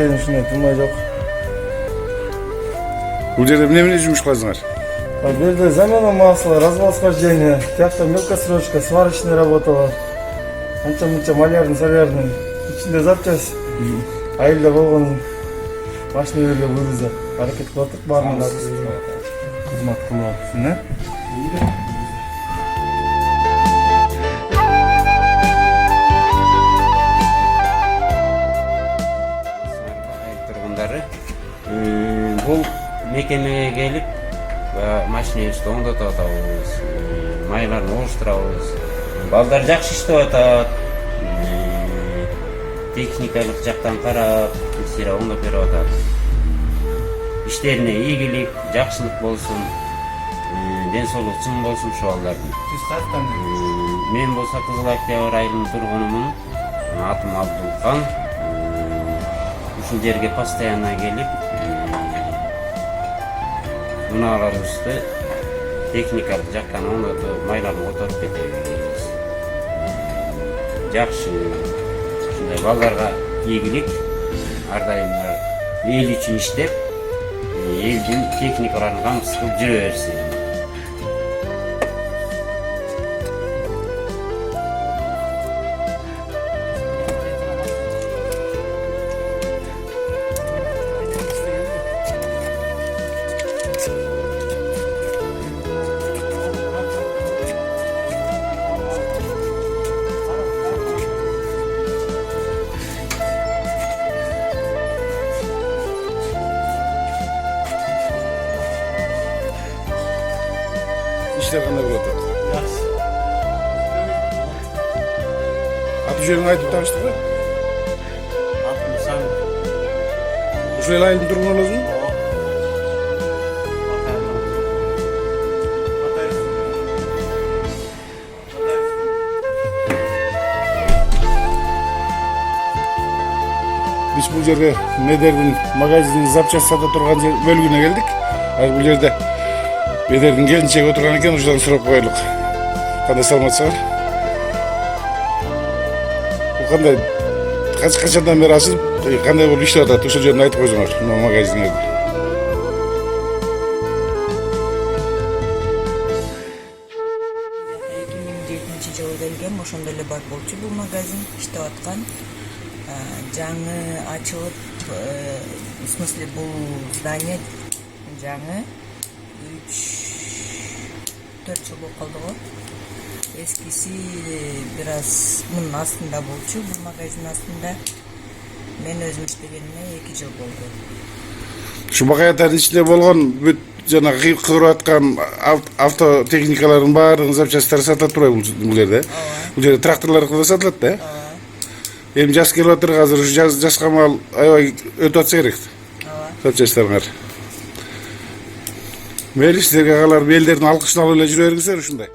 чейин ушундай тумай жок. Бул жерде эмне жұмыс кыласыңар? Бу жерде замена масла, развал-схождение, тяжкая мелкосрочка, сварочная работа бар. Анча-мунча малярный, солярный. İçinde запчасть. Айылда болгон машиналерге выгрузат. Аракет кылып атып, баарына кызмат кылып атыпсың, э? Тургундары бул мекемеге келип машинебизди оңдотуп атабыз, майларын олуштурабыз. Балдар жакшы иштеп атат. Техникалык жактан карап, сира оңдоп берип атат. Иштерине ийгилик, жакшылык болсун, ден соолук чың болсун ушу балдардын. Мен болсо Кызыл Октябрь айылынын тургунумун. Атым Абдулкан. Ушул жерге постоянно келип, унааларыбызды техникалык жактан оңдотуп, майларын которуп кетебиз. Жакшы, ушундай балдарга ийгилик, ар дайым эл үчүн иштеп, элдин техникаларын камсыз кылып жүрө берсин. İşler kандай болуп атат? Жакшы. Аты жөнүңү айтып тааныштырбы? Атым Сан. Ушул эл айылдын тургуну болосуңбу? Biz bu жерге Медердин магазинин запчасть сата турган бөлүгүнө келдик. Бул жерде Медердин келинчеги отурган экен, ушудан сурап коелук. Кандай саламатсыздар? Бул кандай качандан бери ачылып, кандай болуп иштеп атат? Ушул жерин айтып койсоңор, мына магазиңерди. 2007-жылы келгем, ошондо эле бар болчу бул магазин иштеп аткан. Жаңы ачылып, в смысле бул здание жаңы 3-4 жыл болуп калды го. Эскиси бир аз мунун астында болчу, бул магазин астында. Мен өзүм иштегениме 2 жыл болду. Şu багаятардын ичинде болгон бүт жана кырып аткан автотехникалардын баардыгын запчастьтары сатылат турбайбы бул жерде? Бул жерде тракторлор кылып сатылат да? Эми жаз келип атыр, азыр ушу жазга мал аябай өтүп атса керек. Запчастьтарыңар. Мейли силерге калар элдердин алкышын алып эле жүрө бергилсиңер ушундай.